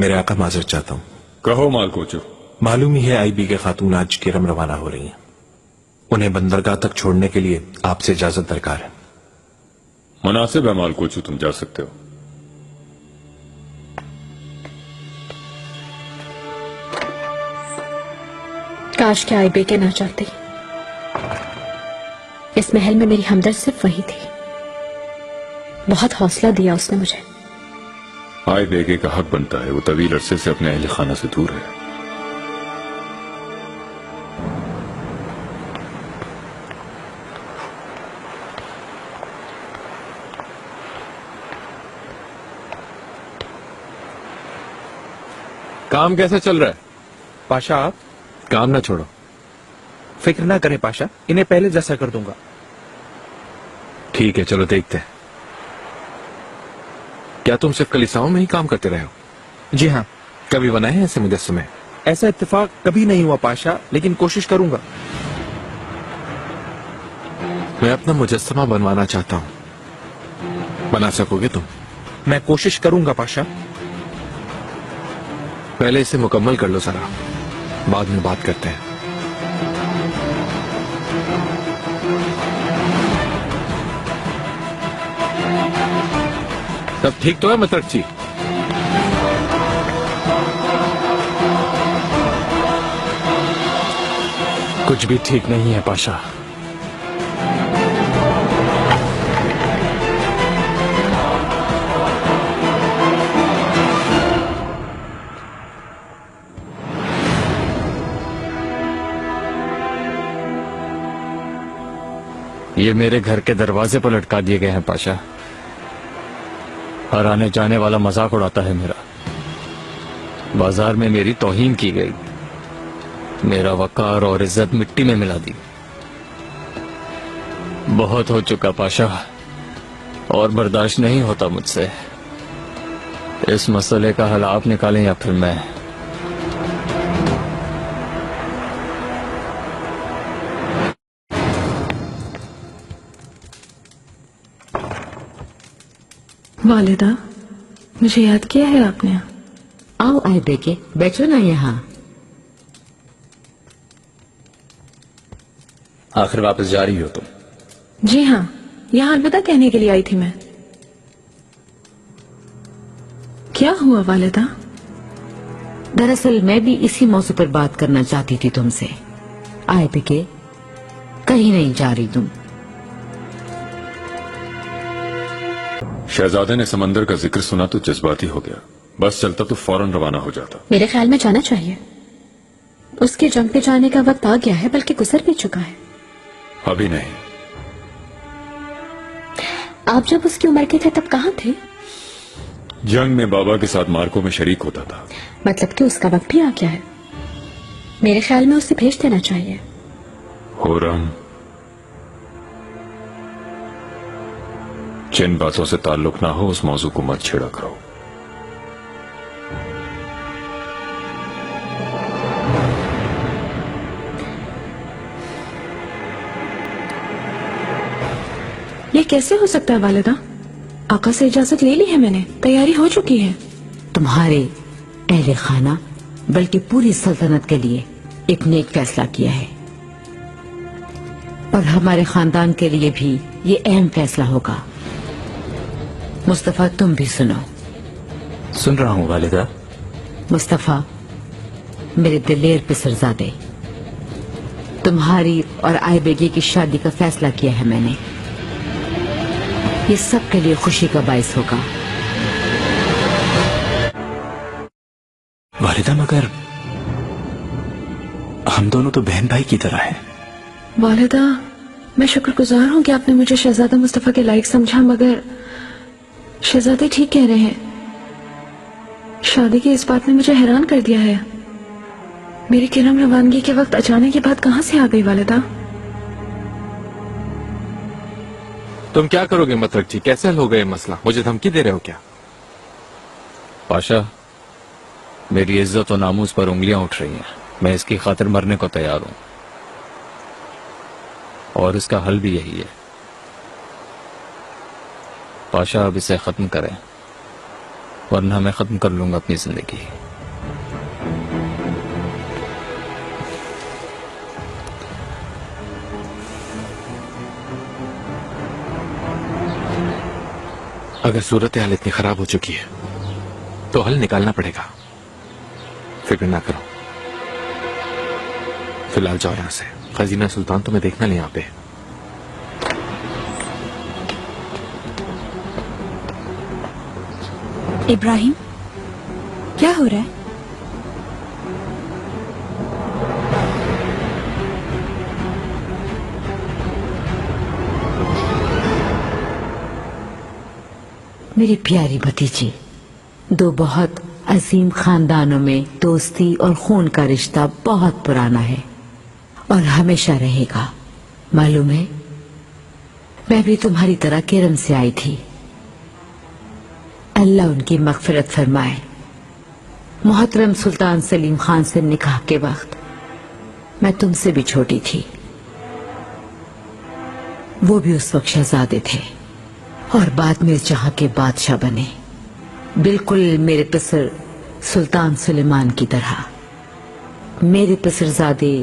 मेरे आका माजरत चाहता हूँ। कहो मालकोचो। मालूम ही है आईबी के खातून आज केरम रवाना हो रही हैं। उन्हें बंदरगाह तक छोड़ने के लिए आपसे इजाजत दरकार है। मुनासिब है मालकोचो, तुम जा सकते हो। काश के आईबे के ना चाहती। इस महल में मेरी हमदर्द सिर्फ वही थी। बहुत हौसला दिया उसने मुझे। आय बेगे का हक बनता है, वो तवील अरसे से अपने अहल खाना से दूर है। काम कैसा चल रहा है पाशा? आप काम ना छोड़ो। फिक्र ना करें पाशा, इन्हें पहले जैसा कर दूंगा। ठीक है, चलो देखते हैं। क्या तुम सिर्फ कलीसियाओं में ही काम करते रहे हो? जी हाँ। कभी बनाए हैं ऐसे मुजस्समे? ऐसा इत्तेफाक कभी नहीं हुआ पाशा, लेकिन कोशिश करूंगा। मैं अपना मुजस्समा बनवाना चाहता हूं। बना सकोगे तुम? मैं कोशिश करूंगा पाशा। पहले इसे मुकम्मल कर लो जरा, बाद में बात करते हैं। सब ठीक तो है मतरक जी? कुछ भी ठीक नहीं है पाशा। ये मेरे घर के दरवाजे पर लटका दिए गए हैं पाशा। हर आने जाने वाला मजाक उड़ाता है मेरा। बाजार में मेरी तौहीन की गई, मेरा वकार और इज्जत मिट्टी में मिला दी। बहुत हो चुका पाशा, और बर्दाश्त नहीं होता मुझसे। इस मसले का हल आप निकालें या फिर मैं। वालिदा, मुझे याद किया है आपने? आओ आए बेके, बैठो ना यहाँ। आखिर वापस जा रही हो तुम? जी हाँ, यहाँ अलविदा कहने के लिए आई थी मैं। क्या हुआ वालिदा? दरअसल मैं भी इसी मौजू पर बात करना चाहती थी तुमसे। आए बेके, कहीं नहीं जा रही तुम? शहजादे ने समंदर का जिक्र सुना तो जज्बाती हो गया। बस चलता तो फौरन रवाना हो जाता। मेरे ख्याल में जाना चाहिए। उसके जंग पे जाने का वक्त आ गया है, बल्कि गुजर भी चुका है। अभी नहीं। आप जब उसकी उम्र के थे तब कहाँ थे? जंग में बाबा के साथ मार्कों में शरीक होता था। मतलब कि उसका वक्त भी आ गया है। मेरे ख्याल में उसे भेज देना चाहिए। होरम, जिन बातों से ताल्लुक ना हो उस मौजू को मत छेड़ा करो। ये कैसे हो सकता है वालिदा? आका से इजाजत ले ली है मैंने, तैयारी हो चुकी है। तुम्हारे अहले खाना बल्कि पूरी सल्तनत के लिए एक नेक फैसला किया है, और हमारे खानदान के लिए भी ये अहम फैसला होगा। मुस्तफा, तुम भी सुनो। सुन रहा हूँ वालिदा। मुस्तफा, मेरे दिलेर पिसरजादे, तुम्हारी और आय बेगी की शादी का फैसला किया है मैंने। ये सब के लिए खुशी का बायस होगा। वालिदा, मगर हम दोनों तो बहन भाई की तरह हैं। वालिदा, मैं शुक्रगुजार हूँ कि आपने मुझे शहजादा मुस्तफा के लायक समझा, मगर शहजादे ठीक कह रहे हैं। शादी की इस बात ने मुझे हैरान कर दिया है। मेरी किरम रवानगी के वक्त अचानक ये बात कहाँ से आ गई वालिदा? तुम क्या करोगे मतरक जी? कैसे हल होगा ये मसला? मुझे धमकी दे रहे हो क्या? पाशा, मेरी इज्जत और नामूस पर उंगलियां उठ रही हैं। मैं इसकी खातिर मरने को तैयार हूं, और इसका हल भी यही है। पाशा, अब इसे खत्म करें। वरना मैं खत्म कर लूंगा अपनी जिंदगी। अगर सूरत हाल इतनी खराब हो चुकी है तो हल निकालना पड़ेगा। फिक्र ना करो, फिलहाल जाओ यहां से। खजीना सुल्तान तुम्हें देखना नहीं यहाँ पे। इब्राहिम, क्या हो रहा है? मेरी प्यारी भतीजी, दो बहुत अजीम खानदानों में दोस्ती और खून का रिश्ता बहुत पुराना है और हमेशा रहेगा। मालूम है, मैं भी तुम्हारी तरह केरम से आई थी। अल्लाह उनकी मगफिरत फरमाए। मोहतरम सुल्तान सलीम खान से निकाह के वक्त मैं तुमसे भी छोटी थी। वो भी उस वक्त शहजादे थे और बाद में इस जहां के बादशाह बने, बिल्कुल मेरे पिसर सुल्तान सुलेमान की तरह। मेरे पिसरजादे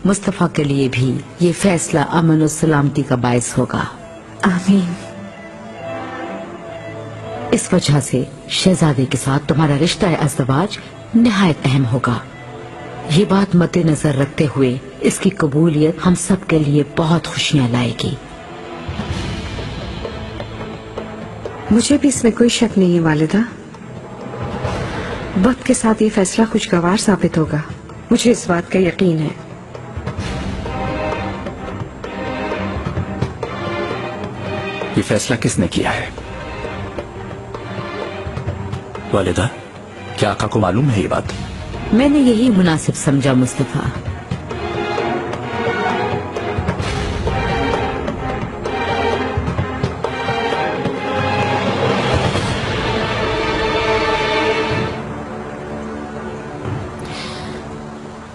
मुस्तफा के लिए भी ये फैसला अमन और सलामती का बायस होगा। आमीन। इस वजह से शहजादे के साथ तुम्हारा रिश्ता अज़दवाज निहायत अहम होगा। ये बात मद्देनजर रखते हुए इसकी कबूलियत हम सब के लिए बहुत खुशियां लाएगी। मुझे भी इसमें कोई शक नहीं है वालिदा। वक्त के साथ ये फैसला खुशगवार साबित होगा, मुझे इस बात का यकीन है। ये फैसला किसने किया है? वालिदा, क्या आका को मालूम है ये बात? मैंने यही मुनासिब समझा मुस्तफा।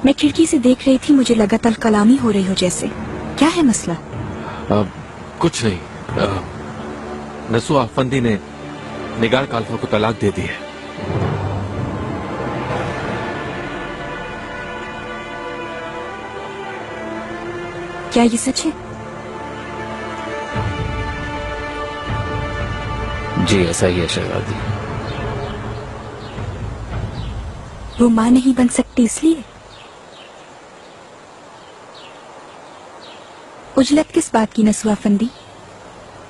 मैं खिड़की से देख रही थी, मुझे लगा तल कलामी हो रही हो जैसे। क्या है मसला? कुछ नहीं। नसुआ अफंदी ने निगार काल्फा को तलाक दे दी है। क्या ये सच है? जी ऐसा ही है शहजादी। वो मां नहीं बन सकती इसलिए? उजलत किस बात की नसुआ फंदी?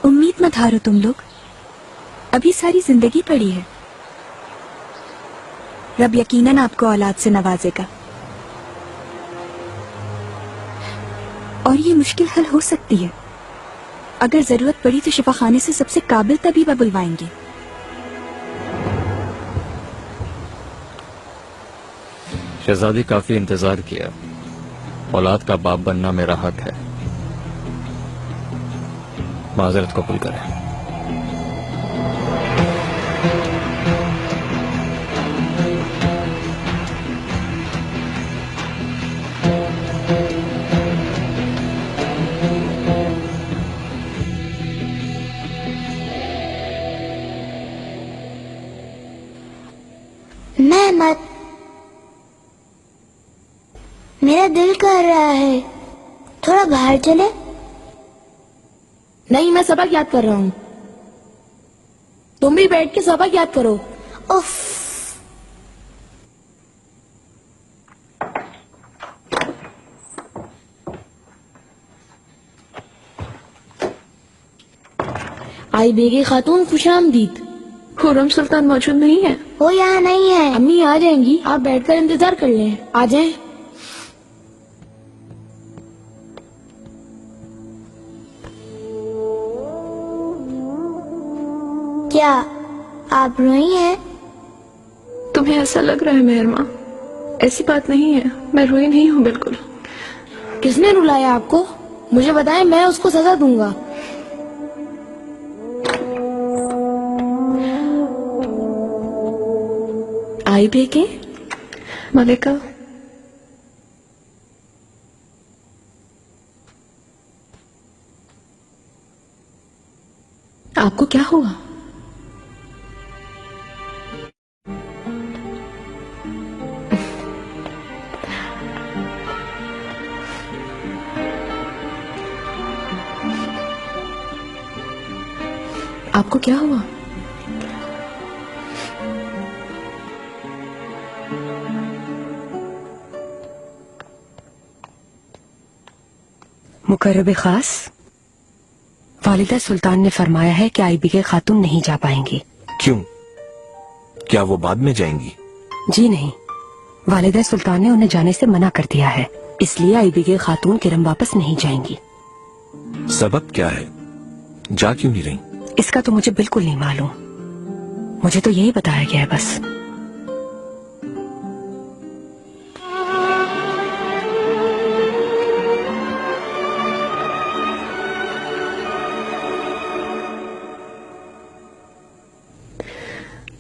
उम्मीद मत हारो तुम लोग, अभी सारी जिंदगी पड़ी है। रब यकीनन आपको औलाद से नवाजेगा और ये मुश्किल हल हो सकती है। अगर जरूरत पड़ी तो शिफाखाने से सबसे काबिल तबीबा बुलवाएंगे। शहजादी, काफी इंतजार किया। औलाद का बाप बनना मेरा हक है। माजरत कबूल करें। मैं मत, मेरा दिल कर रहा है थोड़ा बाहर चले। नहीं, मैं सबक याद कर रहा हूँ। तुम भी बैठ के सबक याद करो। उफ, आई बेगे खातून, खुशामदीद। खुर्रम सुल्तान मौजूद नहीं है? वो यहाँ नहीं है। अम्मी आ जाएंगी, आप बैठकर इंतजार कर लें। आ जाएं। क्या आप रोई हैं? तुम्हें ऐसा लग रहा है मेहरमा, ऐसी बात नहीं है, मैं रोई नहीं हूँ बिल्कुल। किसने रुलाया आपको? मुझे बताएं, मैं उसको सजा दूंगा। आई बेगे, मलिका, आपको क्या हुआ? आपको क्या हुआ? मुकर्रब खास, वालिदा सुल्तान ने फरमाया है कि आईबी के खातून नहीं जा पाएंगी। क्यों? क्या वो बाद में जाएंगी? जी नहीं, वालिदा सुल्तान ने उन्हें जाने से मना कर दिया है, इसलिए आईबी के खातून किरम वापस नहीं जाएंगी। सबब क्या है? जा क्यों नहीं रही? इसका तो मुझे बिल्कुल नहीं मालूम, मुझे तो यही बताया गया है बस।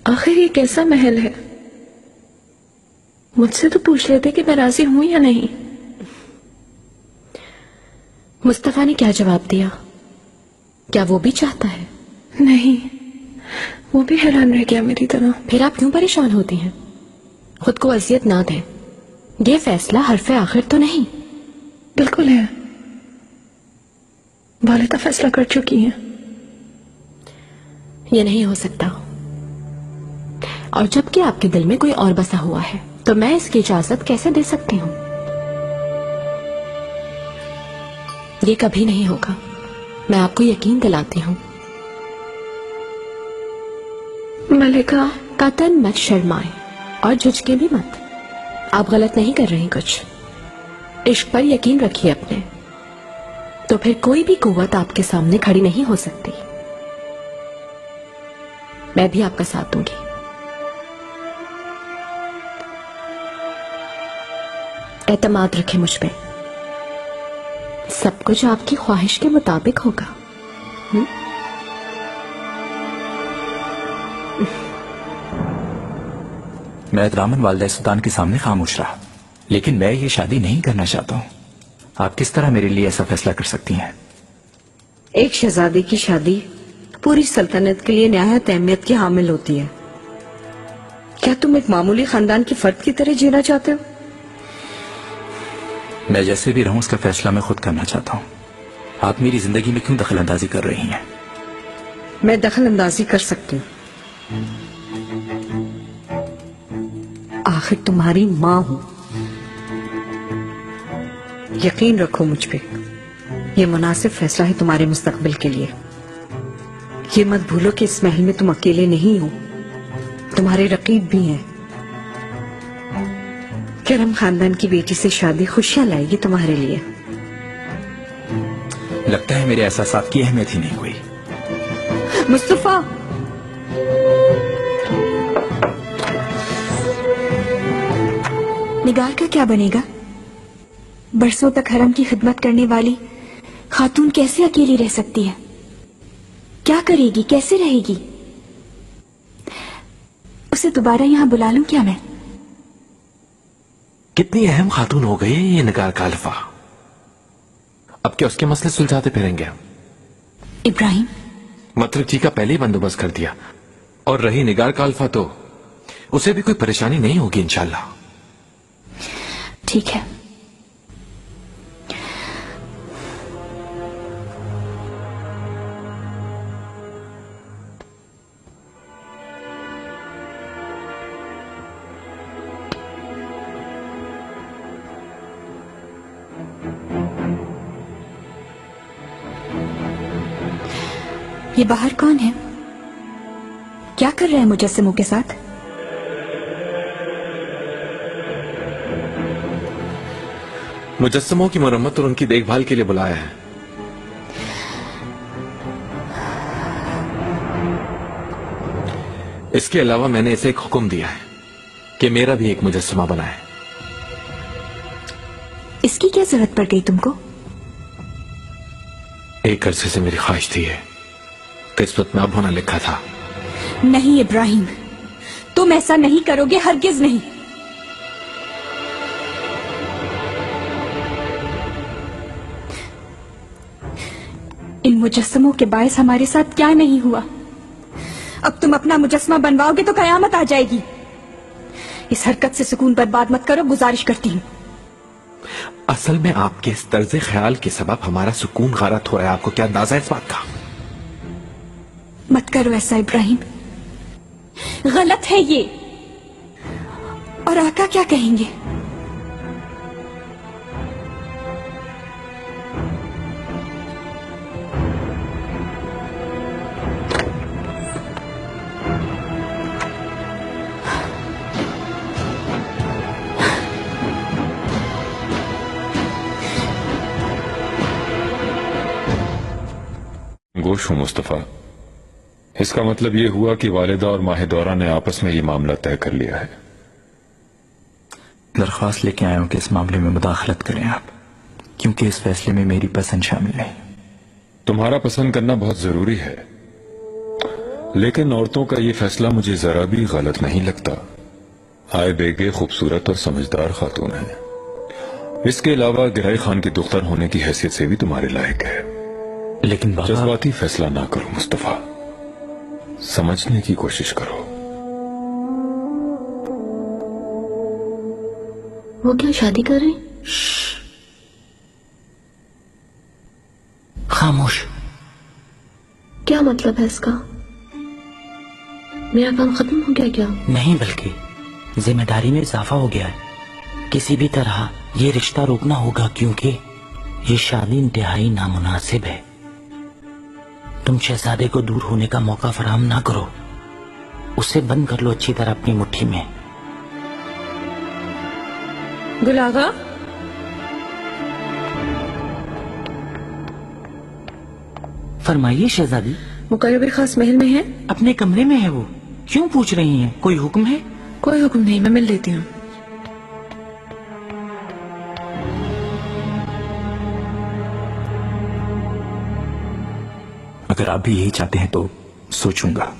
आखिर ये कैसा महल है? मुझसे तो पूछ लेते कि मैं राजी हूं या नहीं। मुस्तफा ने क्या जवाब दिया? क्या वो भी चाहता है? नहीं, वो भी हैरान रह गया मेरी तरह। फिर आप क्यों परेशान होती हैं? खुद को अजियत ना दें, ये फैसला हरफे आखिर तो नहीं। बिल्कुल है, वालिदा फैसला कर चुकी हैं। ये नहीं हो सकता, और जबकि आपके दिल में कोई और बसा हुआ है, तो मैं इसकी इजाजत कैसे दे सकती हूँ? ये कभी नहीं होगा, मैं आपको यकीन दिलाती हूँ। मलिका, कतन मत शर्माए और झुझके भी मत। आप गलत नहीं कर रही कुछ। इश्क पर यकीन रखिए अपने, तो फिर कोई भी कुव्वत आपके सामने खड़ी नहीं हो सकती। मैं भी आपका साथ दूंगी। एतमाद रखें मुझ पे, सब कुछ आपकी ख्वाहिश के मुताबिक होगा। मैं एहतरामन वालिदा सुल्तान के सामने खामोश रहा, लेकिन मैं ये शादी नहीं करना चाहता हूँ। आप किस तरह मेरे लिए ऐसा फैसला कर सकती हैं? एक शहजादी की शादी पूरी सल्तनत के लिए निहायत अहमियत की हामिल होती है। क्या तुम एक मामूली खानदान के फर्द की तरह जीना चाहते हो? मैं जैसे भी रहूं उसका फैसला मैं खुद करना चाहता हूँ। आप मेरी जिंदगी में क्यों दखल अंदाजी कर रही हैं? मैं दखल अंदाजी कर सकती हूँ, आखिर तुम्हारी माँ हूं। यकीन रखो मुझ पे, ये मुनासिब फैसला है तुम्हारे मुस्तकबिल के लिए। ये मत भूलो कि इस महल में तुम अकेले नहीं हो, तुम्हारे रकीब भी हैं। करम खानदान की बेटी से शादी खुशियां लाएगी तुम्हारे लिए। लगता है मेरे एहसासात की अहमियत ही नहीं हुई। मुस्तफा, निगार का क्या बनेगा? बरसों तक हरम की खिदमत करने वाली खातून कैसे अकेली रह सकती है? क्या करेगी, कैसे रहेगी? उसे दोबारा यहाँ बुला लूं क्या मैं? कितनी अहम खातून हो गई है ये निगार का अल्फा। अब क्या उसके मसले सुलझाते फिरेंगे? इब्राहिम, मतरक जी का पहले ही बंदोबस्त कर दिया, और रही निगार का अल्फा तो उसे भी कोई परेशानी नहीं होगी इंशाल्लाह। ठीक है। ये बाहर कौन है? क्या कर रहे हैं मुजस्सिमों के साथ? मुजस्समों की मरम्मत और उनकी देखभाल के लिए बुलाया है। इसके अलावा मैंने इसे एक हुक्म दिया है कि मेरा भी एक मुजस्समा बनाए। इसकी क्या जरूरत पड़ गई तुमको? एक अरसे से मेरी ख्वाहिश थी, है किस्मत में अब होना लिखा था। नहीं इब्राहिम, तुम ऐसा नहीं करोगे, हरगिज नहीं। इन मुजस्समों के बायस हमारे साथ क्या नहीं हुआ। अब तुम अपना मुजस्समा बनवाओगे तो कयामत आ जाएगी। इस हरकत से सुकून बर्बाद मत करो, गुजारिश करती हूँ। असल में आपके इस तर्ज ख्याल के सबब हमारा सुकून गारत हो रहा है। आपको क्या अंदाजा है इस बात का? मत करो ऐसा इब्राहिम, गलत है ये। और आका क्या कहेंगे? गोश हूं मुस्तफा, इसका मतलब यह हुआ कि वालिदा और माहिदौरा ने आपस में ये मामला तय कर लिया है। दरख्वास्त लेके आया हूं कि इस मामले में मुदाखलत करें आप, क्योंकि इस फैसले में मेरी पसंद शामिल नहीं। तुम्हारा पसंद करना बहुत जरूरी है, लेकिन औरतों का ये फैसला मुझे जरा भी गलत नहीं लगता। आए बेगे खूबसूरत और समझदार खातून है। इसके अलावा गिराई खान की दुख्तर होने की हैसियत से भी तुम्हारे लायक है। लेकिन बाबा, जज्बाती फैसला ना करो मुस्तफा, समझने की कोशिश करो। वो क्या शादी कर रहे हैं? खामोश। क्या मतलब है इसका? मेरा काम खत्म हो गया क्या? नहीं, बल्कि जिम्मेदारी में इजाफा हो गया है। किसी भी तरह ये रिश्ता रोकना होगा, क्योंकि ये शादी इंतहाई नामुनासिब है। तुम शहजादे को दूर होने का मौका फराहम ना करो, उसे बंद कर लो अच्छी तरह अपनी मुट्ठी में। गुलागा, फरमाइए शहजादी। मुकर्रब खास महल में है? अपने कमरे में है वो। क्यों पूछ रही हैं? कोई हुक्म है? कोई हुक्म नहीं, मैं मिल लेती हूँ। अगर आप भी यही चाहते हैं तो सोचूंगा।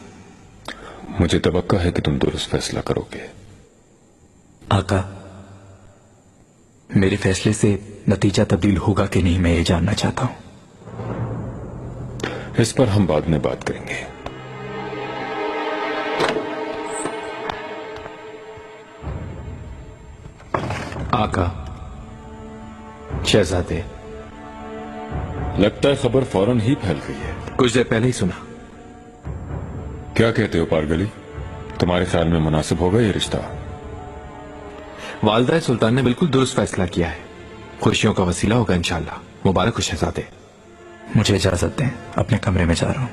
मुझे तवक्का है कि तुम दुरुस्त फैसला करोगे। आका, मेरे फैसले से नतीजा तब्दील होगा कि नहीं, मैं ये जानना चाहता हूं। इस पर हम बाद में बात करेंगे। आका, शहजादे, लगता है खबर फौरन ही फैल गई है। कुछ देर पहले ही सुना। क्या कहते हो पारगली, तुम्हारे ख्याल में मुनासिब होगा ये रिश्ता? वालदा सुल्तान ने बिल्कुल दुरुस्त फैसला किया है। खुशियों का वसीला होगा इंशाल्लाह। मुबारक हो शहजादे। मुझे इजाजत दें, अपने कमरे में जा रहा हूं।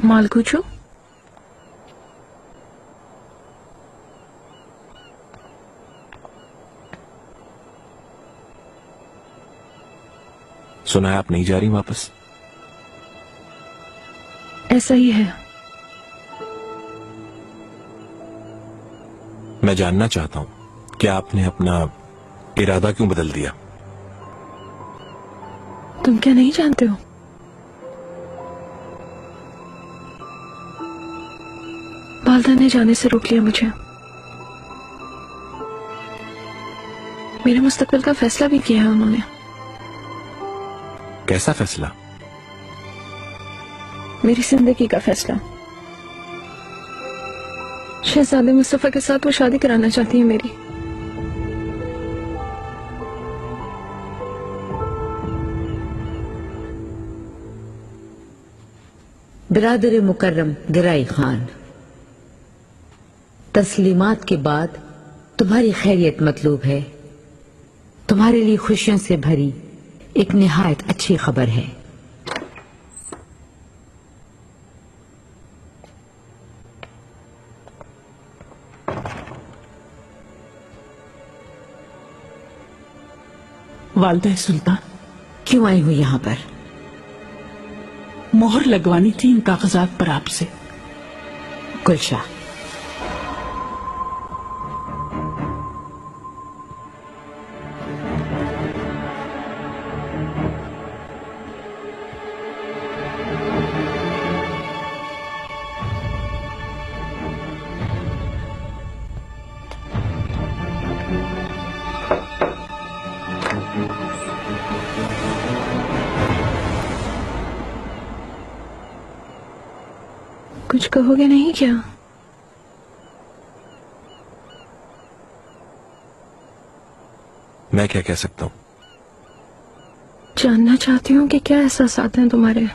मालकूचो, सुना है आप नहीं जा रही वापस? ऐसा ही है। मैं जानना चाहता हूं कि आपने अपना इरादा क्यों बदल दिया? तुम क्या नहीं जानते हो? वालदा ने जाने से रोक लिया मुझे। मेरे मुस्तकबिल का फैसला भी किया है उन्होंने। कैसा फैसला? मेरी जिंदगी का फैसला। शहजादे मुस्तफा के साथ वो शादी कराना चाहती है मेरी। बिरादर मुकर्रम गिराई खान, तस्लीमात के बाद तुम्हारी खैरियत मतलूब है। तुम्हारे लिए खुशियों से भरी एक निहायत अच्छी खबर है। वालदा सुल्तान, क्यों आई हूं यहां पर? मोहर लगवानी थी इन कागजात पर आपसे। गुलशा, कुछ कहोगे नहीं क्या? मैं क्या कह सकता हूं? जानना चाहती हूँ कि क्या एहसासात हैं तुम्हारे।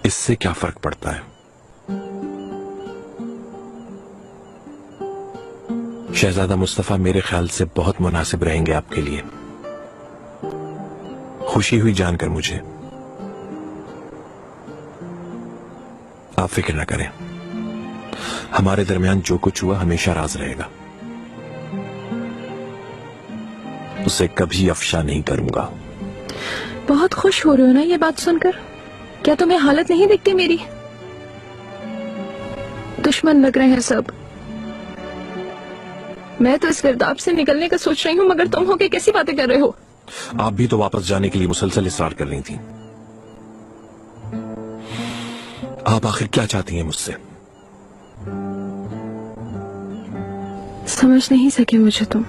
इससे क्या फर्क पड़ता है? शहजादा मुस्तफा मेरे ख्याल से बहुत मुनासिब रहेंगे आपके लिए। खुशी हुई जानकर मुझे। आप फिक्र न करें, हमारे दरमियान जो कुछ हुआ हमेशा राज रहेगा। उसे कभी अफशा नहीं करूंगा। बहुत खुश हो रहे हो ना ये बात सुनकर? क्या तुम्हें हालत नहीं दिखती मेरी? दुश्मन लग रहे हैं सब। मैं तो इस गिरदाब से निकलने का सोच रही हूँ, मगर तुम होके कैसी बातें कर रहे हो? आप भी तो वापस जाने के लिए मुसलसल इसरार कर रही थी। आप आखिर क्या चाहती हैं मुझसे? समझ नहीं सके मुझे तुम।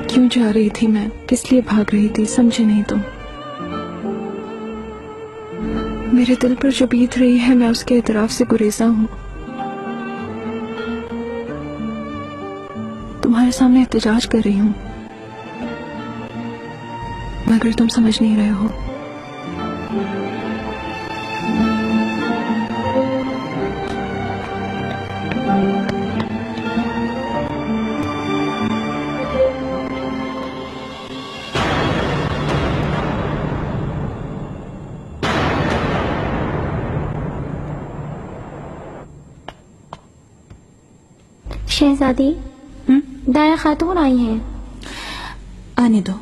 क्यों जा रही थी मैं, किस लिए भाग रही थी, समझे नहीं तुम। मेरे दिल पर जो बीत रही है मैं उसके इतराफ से गुरेजा हूं। तुम्हारे सामने एहतजाज कर रही हूं, मगर तुम समझ नहीं रहे हो। शहजादी, दाया खातून आई हैं। आने दो।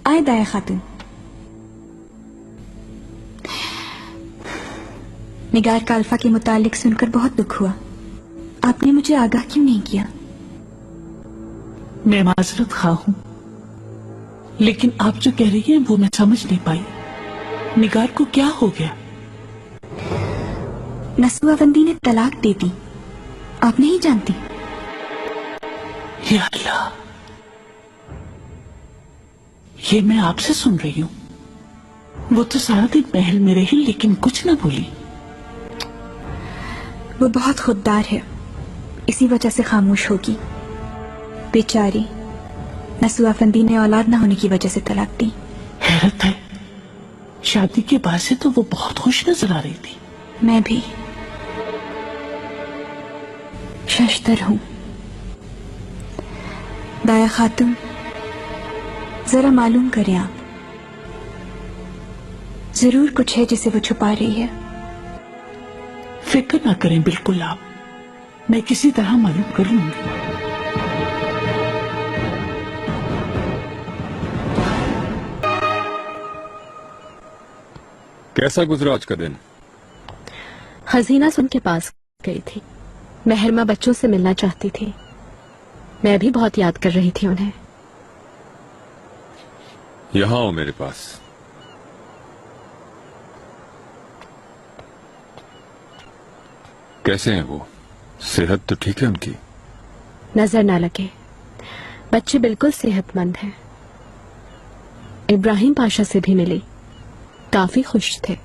आए दाया खातून। निगार का अल्फा के मुतालिक सुनकर बहुत दुख हुआ। आपने मुझे आगाह क्यों नहीं किया? मैं माजरत खा हूं, लेकिन आप जो कह रही हैं वो मैं समझ नहीं पाई। निगार को क्या हो गया? नसूआबंदी ने तलाक दे दी। आप नहीं जानती? या अल्लाह, ये मैं आपसे सुन रही हूं। वो तो सारा दिन महल में रही लेकिन कुछ ना बोली। वो बहुत खुददार है, इसी वजह से खामोश होगी। बेचारी नसूआबंदी ने औलाद ना होने की वजह से तलाक दी। हैरत है, शादी के बाद से तो वो बहुत खुश नजर आ रही थी। मैं भी शशतर हूं। दाया खातून, जरा मालूम करें आप, जरूर कुछ है जिसे वो छुपा रही है। फिक्र ना करें बिल्कुल आप, मैं किसी तरह मालूम कर लूंगी। कैसा गुजरा आज का दिन? हसीना सुन के पास गई थी। महरमा बच्चों से मिलना चाहती थी। मैं भी बहुत याद कर रही थी उन्हें। यहां आओ मेरे पास। कैसे हैं वो? सेहत तो ठीक है उनकी? नजर ना लगे, बच्चे बिल्कुल सेहतमंद हैं। इब्राहिम पाशा से भी मिली, काफी खुश थे।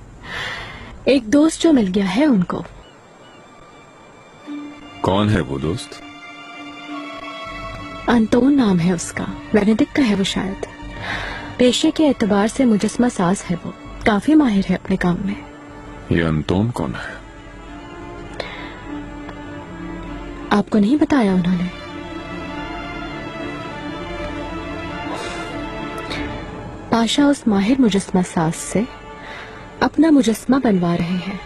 एक दोस्त जो मिल गया है उनको। कौन है वो दोस्त? अंतोन नाम है उसका, वेनेडिक का है वो शायद। पेशे के एतबार से मुजस्मा साज है वो, काफी माहिर है अपने काम में। ये अंतोन कौन है? आपको नहीं बताया उन्होंने? पाशा उस माहिर मुजस्मा साज से अपना मुजस्मा बनवा रहे हैं।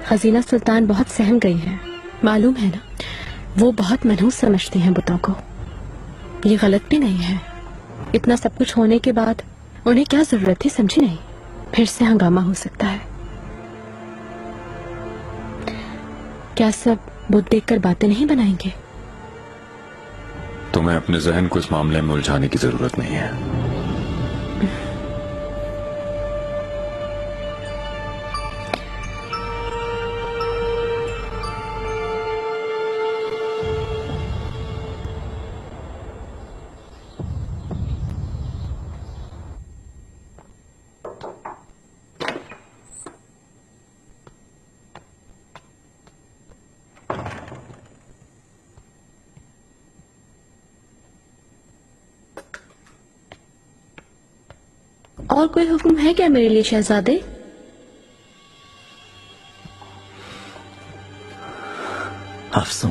खजीना सुल्तान बहुत सहम गई हैं, मालूम है ना। वो बहुत मनहूस समझती हैं बुतों को। ये गलत भी नहीं है। इतना सब कुछ होने के बाद उन्हें क्या जरूरत थी, समझी नहीं। फिर से हंगामा हो सकता है। क्या सब बुत देखकर बातें नहीं बनाएंगे? तुम्हें अपने जहन को इस मामले में उलझाने की जरूरत नहीं है। और कोई हुक्म है क्या मेरे लिए शहजादे? अफसों,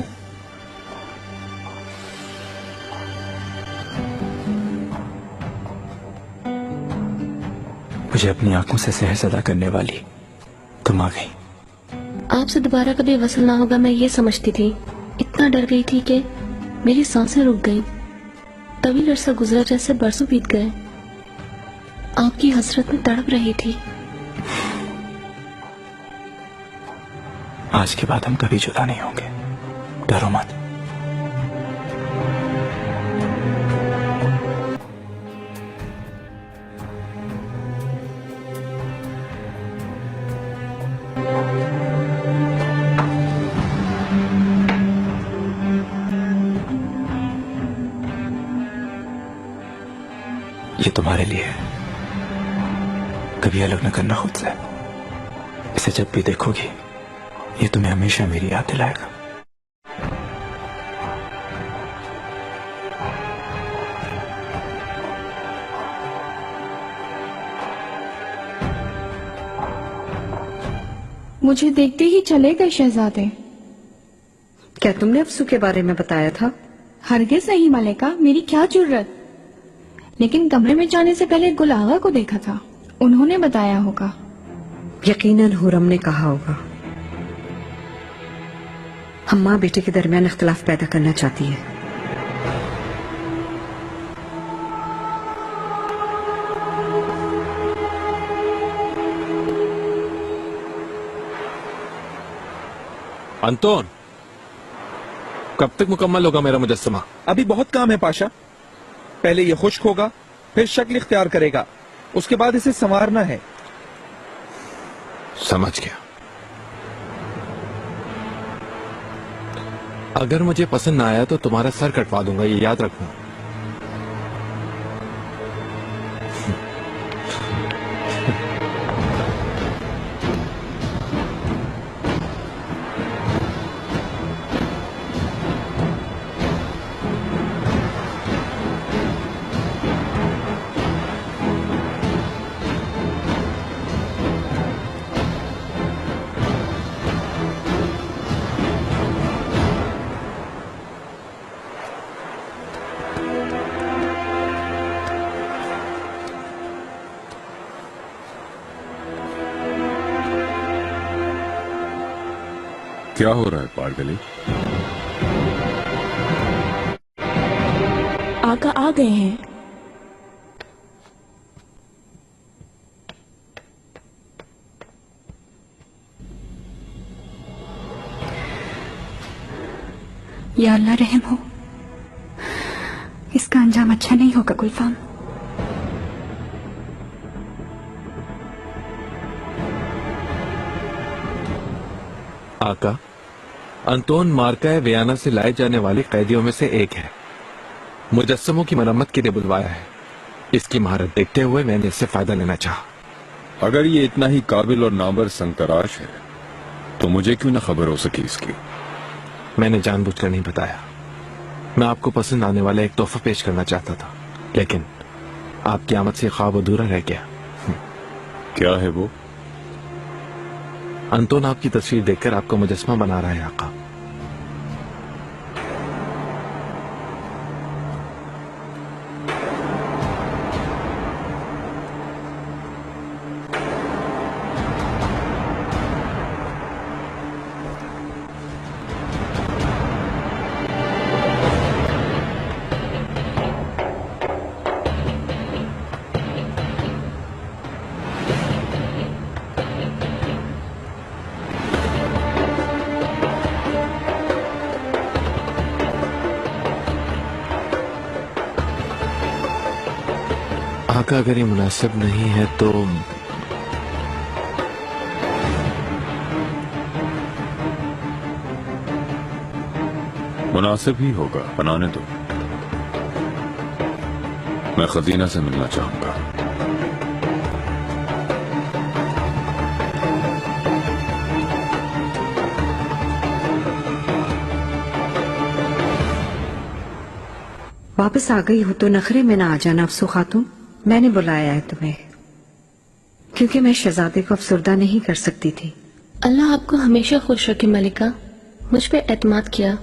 मुझे अपनी आंखों से सहज अदा करने वाली तुम आ गई। आपसे दोबारा कभी वसल ना होगा मैं ये समझती थी। इतना डर गई थी कि मेरी सांसें रुक गईं। तभी अरसा गुजरा जैसे बरसों बीत गए। आपकी हसरत में तड़प रही थी। आज के बाद हम कभी जुदा नहीं होंगे, डरो मत। ये तुम्हारे लिए है, कभी अलग न करना खुद से। इसे जब भी देखोगी ये तुम्हें हमेशा मेरी याद दिलाएगा। मुझे देखते ही चले गए शहजादे। क्या तुमने अफसू के बारे में बताया था? हरगिज नहीं मलिका, मेरी क्या जुर्रत। लेकिन कमरे में जाने से पहले गुल आगा को देखा था, उन्होंने बताया होगा। यकीनन हुरम ने कहा होगा। हम माँ बेटे के दरमियान इख्तिलाफ पैदा करना चाहती है। अंतोन, कब तक मुकम्मल होगा मेरा मुजस्समा? अभी बहुत काम है पाशा। पहले ये खुश्क होगा, फिर शक्ल इख्तियार करेगा, उसके बाद इसे संवारना है। समझ गया। अगर मुझे पसंद ना आया तो तुम्हारा सर कटवा दूंगा, ये याद रखना। क्या हो रहा है पागली? आका आ गए हैं। या अल्लाह रहम हो, इसका अंजाम अच्छा नहीं होगा गुलफाम। आका, अंतोन मार्का वियाना से लाए जाने वाले कैदियों में से एक है। मुजस्समों की मरम्मत के लिए बुलवाया है। इसकी महारत देखते हुए मैंने इससे फायदा लेना चाहा। अगर ये इतना ही काबिल और नाबर संतराश है तो मुझे क्यों ना खबर हो सकी इसकी? मैंने जानबूझकर नहीं बताया। मैं आपको पसंद आने वाला एक तोहफा पेश करना चाहता था, लेकिन आपकी आमद से ख्वाब अधूरा रह गया। क्या है वो? अंतोन आपकी तस्वीर देखकर आपको मुजस्समा बना रहा है आका। आका, अगर ये मुनासिब नहीं है तो मुनासिब ही होगा, बनाने दो। मैं खजीना से मिलना चाहूंगा। वापस आ गई हो तो नखरे में ना आ जाना अफसू खातून। मैंने बुलाया है तुम्हें। क्योंकि मैं शहजादे को अफसरदा नहीं कर सकती थी। अल्लाह आपको हमेशा खुश रखे मलिका। मुझ पे एतमाद किया।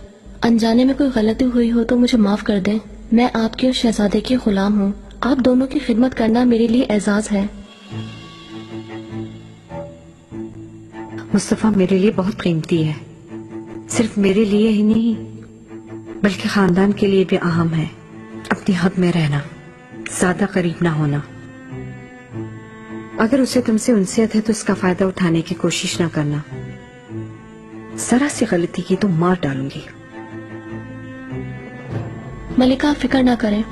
अनजाने में कोई गलती हुई हो तो मुझे माफ कर दें। मैं आपके और शहजादे की गुलाम हूँ। आप दोनों की खिदमत करना मेरे लिए एजाज है। मुस्तफा मेरे लिए बहुत कीमती है, सिर्फ मेरे लिए ही नहीं बल्कि खानदान के लिए भी अहम है। अपनी हद में रहना, ज्यादा करीब ना होना। अगर उसे तुमसे उनसियत है तो इसका फायदा उठाने की कोशिश ना करना। जरा सी गलती की तो मार डालूंगी। मलिका आप फिक्र ना करें,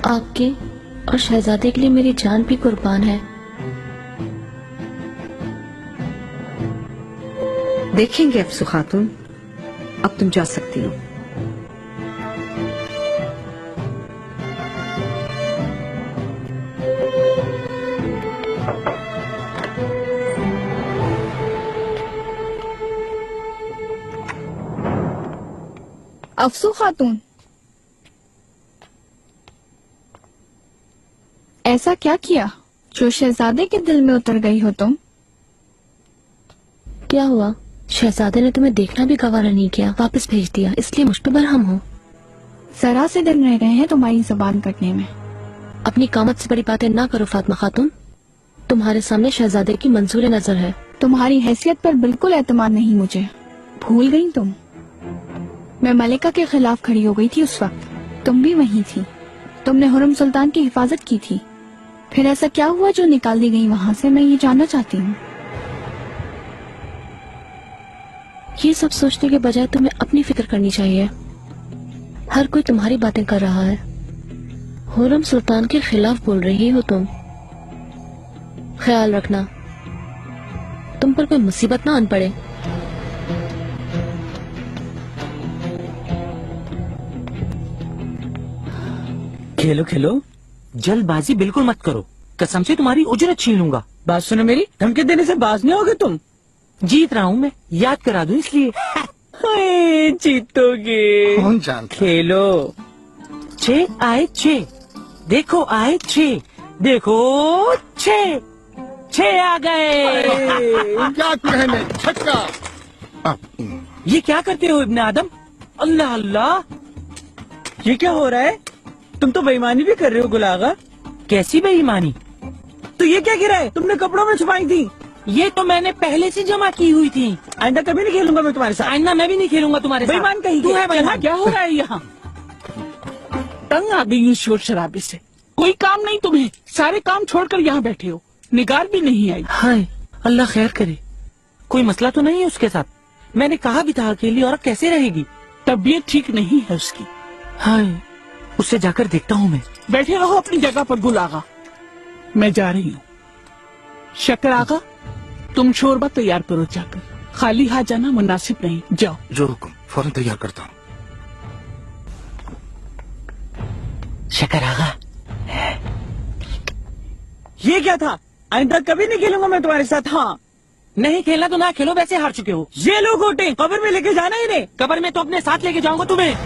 आपके और शहजादे के लिए मेरी जान भी कुर्बान है। देखेंगे अफसू खातून, अब तुम जा सकती हो। अफसू खातून, ऐसा क्या किया जो शहजादे के दिल में उतर गई हो तुम? क्या हुआ? शहजादे ने तुम्हें देखना भी गवारा नहीं किया, वापस भेज दिया, इसलिए मुझ पे बरहम हो। जरा से दिन रह गए हैं तुम्हारी जुबान कटने में। अपनी कामत से बड़ी बातें ना करो फातिमा खातून। तुम्हारे सामने शहजादे की मंजूर नजर है। तुम्हारी हैसियत पर बिल्कुल एतमाद नहीं मुझे। भूल गई तुम? मैं मलिका के खिलाफ खड़ी हो गई थी उस वक्त, तुम भी वहीं थी। तुमने हुरम सुल्तान की हिफाजत की थी। फिर ऐसा क्या हुआ जो निकाल दी गई वहां से? मैं ये जानना चाहती हूँ। ये सब सोचने के बजाय तुम्हें अपनी फिक्र करनी चाहिए। हर कोई तुम्हारी बातें कर रहा है। हुरम सुल्तान के खिलाफ बोल रही हो तुम। ख्याल रखना तुम पर कोई मुसीबत ना आन पड़े। खेलो खेलो, जल्दबाजी बिल्कुल मत करो। कसम से तुम्हारी उजरत छीन लूंगा। बात सुनो मेरी, धमकी देने से बाज नहीं होगे तुम। जीत रहा हूँ मैं, याद करा दूं इसलिए। हाय, जीतोगे। कौन जानता? खेलो। 6 आए 6, देखो आए 6, देखो 6 आ गए। क्या कहने, छक्का। ये क्या करते हो इब्ने आदम? अल्लाह अल्लाह, ये क्या हो रहा है? तुम तो बेईमानी भी कर रहे हो गुलागा। कैसी बेईमानी? तो ये क्या गिरा है? तुमने कपड़ों में छुपाई थी। ये तो मैंने पहले से जमा की हुई थी। आइंदा कभी नहीं खेलूंगा मैं तुम्हारे साथ। आइंदा मैं भी नहीं खेलूंगा तुम्हारे साथ। बेईमान कहीं तू है बेईमान। क्या हो रहा है यहाँ? तंग आ गई हूँ शोर शराबे से। कोई काम नहीं तुम्हें, सारे काम छोड़कर यहाँ बैठे हो। निगार भी नहीं आई। हाय अल्लाह खैर करे, कोई मसला तो नहीं है उसके साथ? मैंने कहा भी था अकेली औरत कैसे रहेगी? तबीयत ठीक नहीं है उसकी। हाय, उससे जाकर देखता हूँ मैं। बैठे रहो अपनी जगह पर गुलागा, मैं जा रही हूँ। शक्कर आगा, तुम शोरबा तैयार करो जाकर। खाली हाथ जाना मुनासिब नहीं, जाओ। जो हुक्म, फौरन तैयार करता हूँ। शक्कर आगा, ये क्या था? आइंदा कभी नहीं खेलूंगा मैं तुम्हारे साथ। हाँ, नहीं खेलना तो ना खेलो, वैसे हार चुके हो। ये लोग गोटे कब्र में लेके जाना ही नहीं। कब्र में तो अपने साथ लेके जाऊंगा तुम्हें।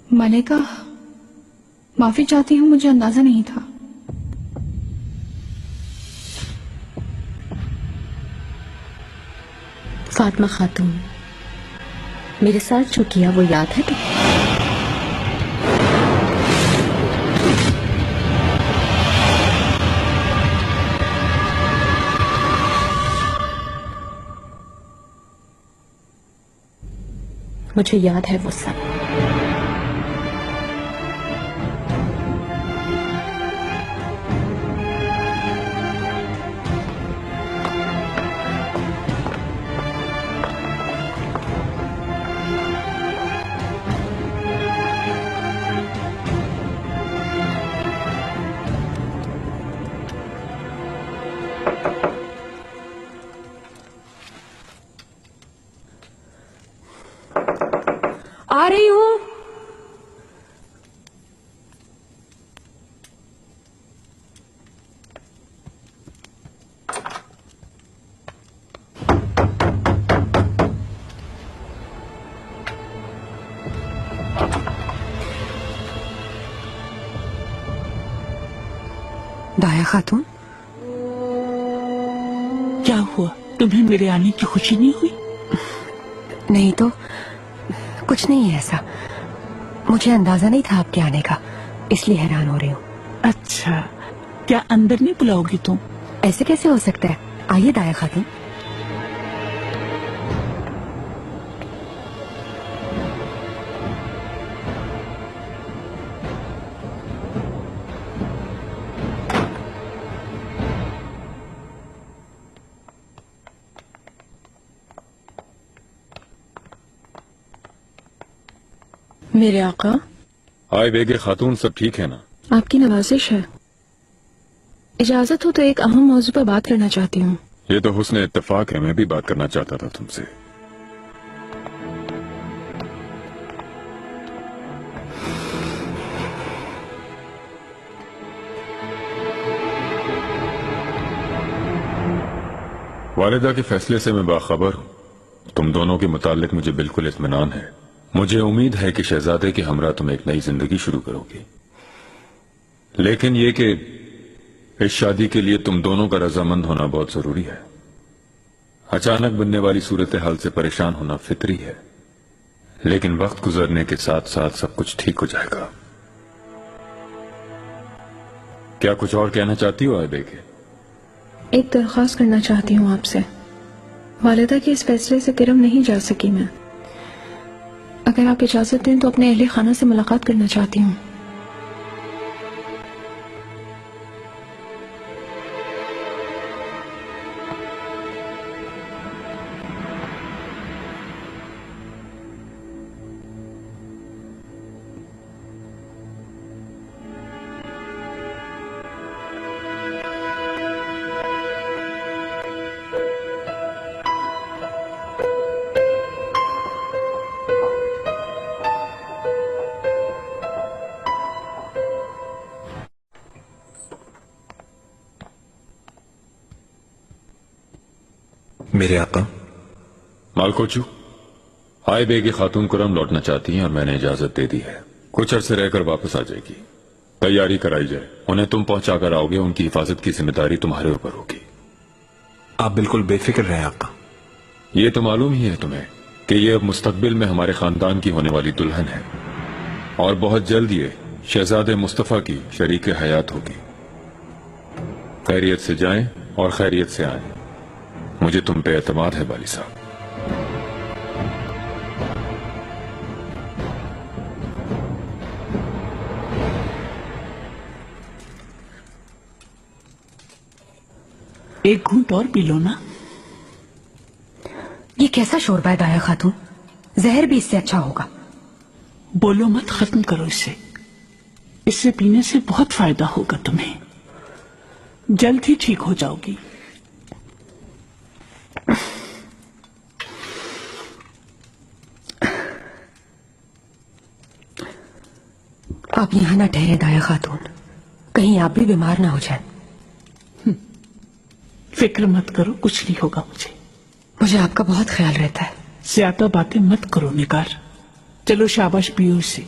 मलिका, माफी चाहती हूँ, मुझे अंदाजा नहीं था। फातिमा खातून, मेरे साथ जो किया वो याद है? मुझे याद है वो सब। आ रही हूँ। दाया खातून, क्या हुआ? तुम्हें मेरे आने की खुशी नहीं हुई? नहीं तो कुछ नहीं है ऐसा। मुझे अंदाजा नहीं था आपके आने का, इसलिए हैरान हो रही हूँ। अच्छा, क्या अंदर नहीं बुलाओगी तुम? ऐसे कैसे हो सकता है? आइए दाया खातून। मेरे आका, आए बेगे खातून, सब ठीक है ना? आपकी नवाजिश है। इजाजत हो तो एक अहम मौजू पर बात करना चाहती हूँ। ये तो हुस्न इत्तेफाक है, मैं भी बात करना चाहता था तुमसे। वालिदा के फैसले से मैं बाखबर हूँ। तुम दोनों के मुतालिक मुझे बिल्कुल इत्मीनान है। मुझे उम्मीद है कि शहजादे के हमरा तुम एक नई जिंदगी शुरू करोगे, लेकिन ये कि इस शादी के लिए तुम दोनों का रजामंद होना बहुत जरूरी है। अचानक बनने वाली सूरत हाल से परेशान होना फितरी है, लेकिन वक्त गुजरने के साथ साथ सब कुछ ठीक हो जाएगा। क्या कुछ और कहना चाहती हो आए बेगे? एक दरख्वास्त करना चाहती हूँ आपसे। वालिदा के इस फैसले से किरम नहीं जा सकी मैं। अगर आप इजाजत दें तो अपने अहले खाना से मुलाकात करना चाहती हूँ। मेरे आका। मालकोचू, आए बेगी खातून कुरम लौटना चाहती हैं और मैंने इजाजत दे दी है। कुछ अरसे रहकर वापस आ जाएगी। तैयारी कराई जाए, उन्हें तुम पहुंचा कर आओगे। उनकी हिफाजत की जिम्मेदारी तुम्हारे ऊपर होगी। आप बिल्कुल बेफिक्र रहें आका। ये तो मालूम ही है तुम्हें कि ये अब मुस्तकबिल में हमारे खानदान की होने वाली दुल्हन है और बहुत जल्द ये शहजादे मुस्तफा की शरीक हयात होगी। खैरियत से जाएं और खैरियत से आएं। मुझे तुम पे एतमाद है बाली साहब। एक घूंट और पी लो ना। ये कैसा शोरबा है दाया खातून? जहर भी इससे अच्छा होगा। बोलो मत, खत्म करो इसे। इससे पीने से बहुत फायदा होगा तुम्हें। जल्द ही ठीक हो जाओगी। आप यहां ना ठहरे दाया खातून, कहीं आप भी बीमार ना हो जाए। फिक्र मत करो, कुछ नहीं होगा मुझे आपका बहुत ख्याल रहता है। ज्यादा बातें मत करो निगार। चलो शाबाश, पियो इसे।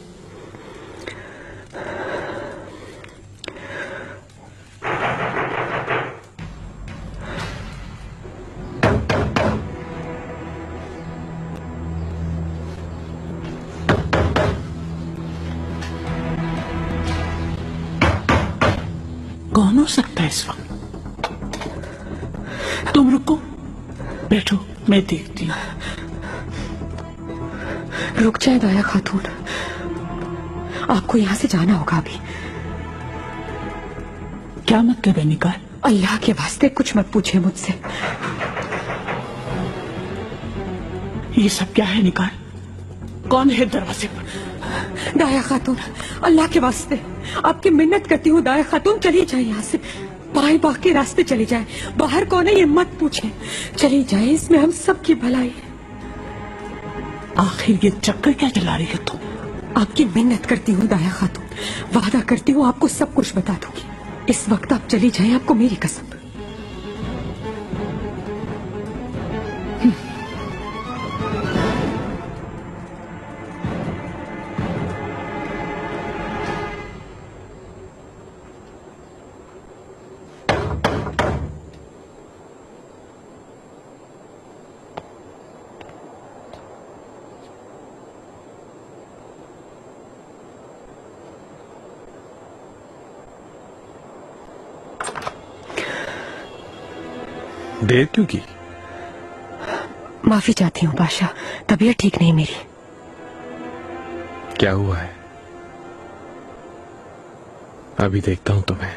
कौन हो सकता है इस वक्त? तुम रुको, बैठो, मैं देखती हूँ। रुक जाए दाया खातून, आपको यहां से जाना होगा अभी। क्या मतलब है निगार? अल्लाह के वास्ते कुछ मत पूछे मुझसे। ये सब क्या है निगार? कौन है दरवाजे पर? दाया खातून, अल्लाह के वास्ते आपकी मिन्नत करती हूँ दाया खातून, चली जाए यहाँ से। बाएं बाग के रास्ते चली जाए। बाहर कौन है ये मत पूछे, चली जाए, इसमें हम सबकी भलाई है। आखिर ये चक्कर क्या चला रही है तुम? आपकी मिन्नत करती हूँ दाया खातून, वादा करती हूँ आपको सब कुछ बता दूंगी। इस वक्त आप चली जाएं, आपको मेरी कसम। देर क्यों की? माफी चाहती हूँ बादशाह, तबीयत ठीक नहीं मेरी। क्या हुआ है? अभी देखता हूं तुम्हें।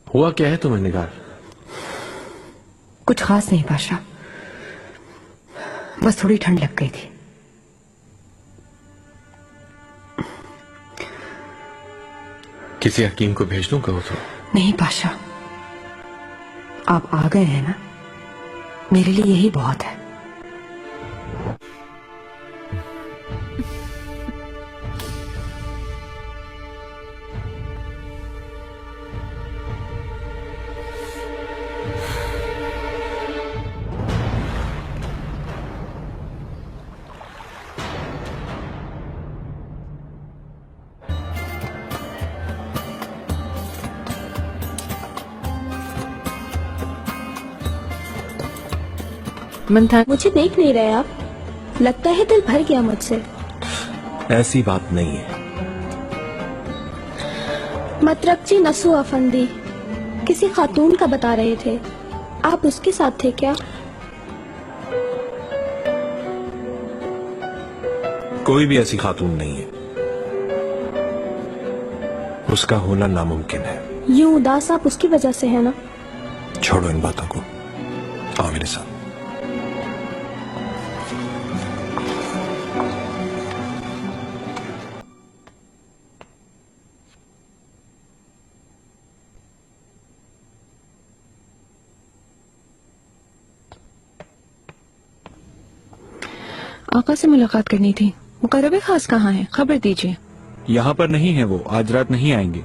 हुआ क्या है तुम्हें निगार? कुछ खास नहीं बादशाह, बस थोड़ी ठंड लग गई थी। किसी हकीम को भेज दूं कहो तो? नहीं बादशाह, आप आ गए हैं ना, मेरे लिए यही बहुत है। मंथन, मुझे देख नहीं रहे आप? लगता है दिल भर गया मुझसे। ऐसी बात नहीं है। मतरकची नसू अफंदी किसी खातून का बता रहे थे, आप उसके साथ थे क्या? कोई भी ऐसी खातून नहीं है, उसका होना नामुमकिन है। यूं उदास आप उसकी वजह से है ना? छोड़ो इन बातों को, आओ मेरे साथ। आका से मुलाकात करनी थी। मुकर्रबे खास कहाँ है? खबर दीजिए। यहाँ पर नहीं है वो, आज रात नहीं आएंगे।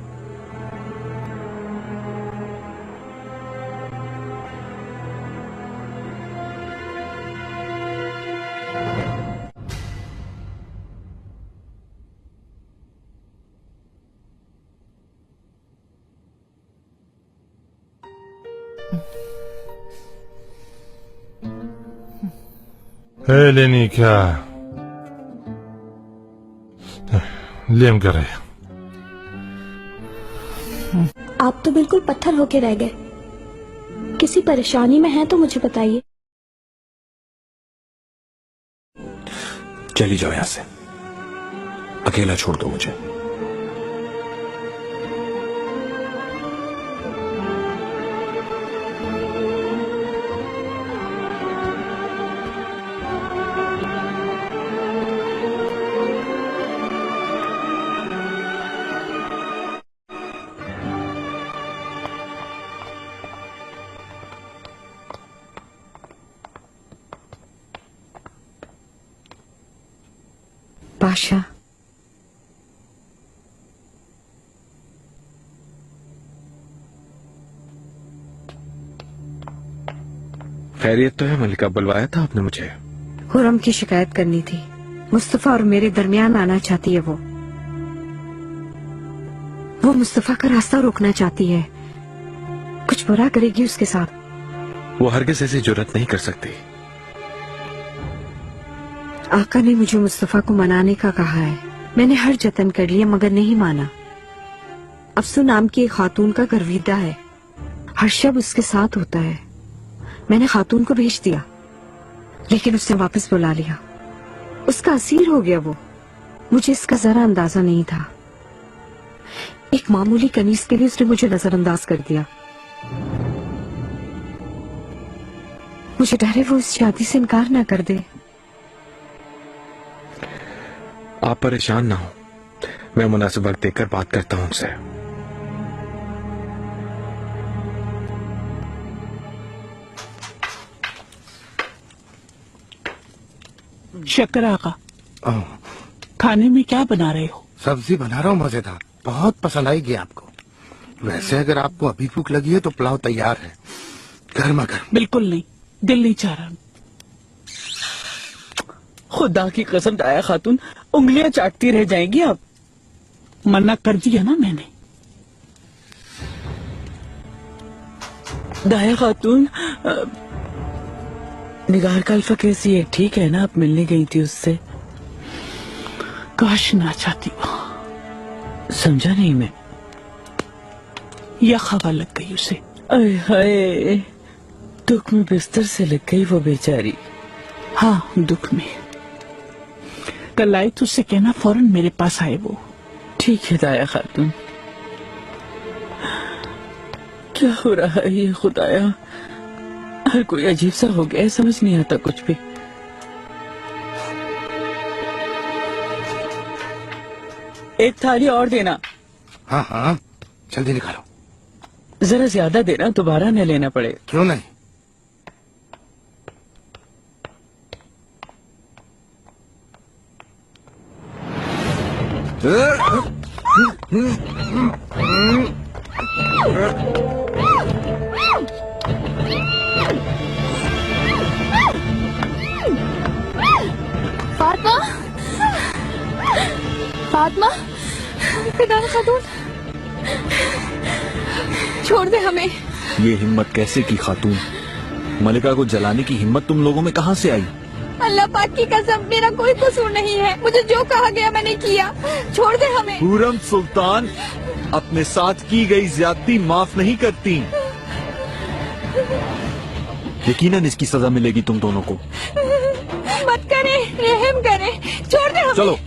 लेनी क्या लेम कर रहे? आप तो बिल्कुल पत्थर होके रह गए। किसी परेशानी में हैं तो मुझे बताइए। चली जाओ यहां से, अकेला छोड़ दो मुझे। बादशाह, खैरियत तो है मलिका? बुलवाया था आपने मुझे? हुरम की शिकायत करनी थी। मुस्तफा और मेरे दरमियान आना चाहती है वो मुस्तफा का रास्ता रोकना चाहती है। कुछ बुरा करेगी उसके साथ। वो हरगिज़ ऐसी जुर्रत नहीं कर सकती। आका ने मुझे मुस्तफा को मनाने का कहा है। मैंने हर जतन कर लिया मगर नहीं माना। अफसू नाम की एक खातून का गर्विदा है, हर शब उसके साथ होता है। मैंने खातून को भेज दिया, लेकिन उसने वापस बुला लिया। उसका असीर हो गया वो। मुझे इसका जरा अंदाजा नहीं था। एक मामूली कनीज के लिए उसने मुझे नजरअंदाज कर दिया। मुझे डर है वो इस शादी से इनकार ना कर दे। आप परेशान ना हो, मैं मुनासिब वक्त देखकर बात करता हूं उनसे। शक्कर आका, खाने में क्या बना रहे हो? सब्जी बना रहा हूँ मजेदार, बहुत पसंद आएगी आपको। वैसे अगर आपको अभी भूख लगी है तो पुलाव तैयार है, गर्मा गर्म। बिल्कुल नहीं, दिल नहीं चाह रहा। खुदा की कसम दाया खातून, उंगलियां चाटती रह जाएंगी आप। मना कर दिया ना मैंने। दाया खातून, निगार का अल्फा कैसी है? ठीक है ना? आप मिलने गई थी उससे? काश ना चाहती वो। समझा नहीं मैं। यह खबर लग गई उसे। अरे हाय, दुख में बिस्तर से लग गई वो बेचारी। हाँ, दुख में। कल आए तो उससे कहना फौरन मेरे पास आए वो। ठीक है दाया खातून। क्या हो रहा है ये खुदाया? हर कोई अजीब सा हो गया है, समझ नहीं आता कुछ भी। एक थाली और देना। हाँ हाँ, जल्दी निकालो। जरा ज्यादा देना, दोबारा न लेना पड़े। क्यों नहीं? फातिमा, फातिमा, फिदान खातून, छोड़ दे हमें। ये हिम्मत कैसे की खातून? मलिका को जलाने की हिम्मत तुम लोगों में कहाँ से आई? अल्लाह पाक की कसम, मेरा कोई कसूर नहीं है। मुझे जो कहा गया मैंने किया। छोड़ दे हमें। खुर्रम सुल्तान अपने साथ की गई ज्यादती माफ नहीं करती। यकीनन इसकी सजा मिलेगी तुम दोनों को। मत करे, रहम करे, छोड़ दे हमें। चलो।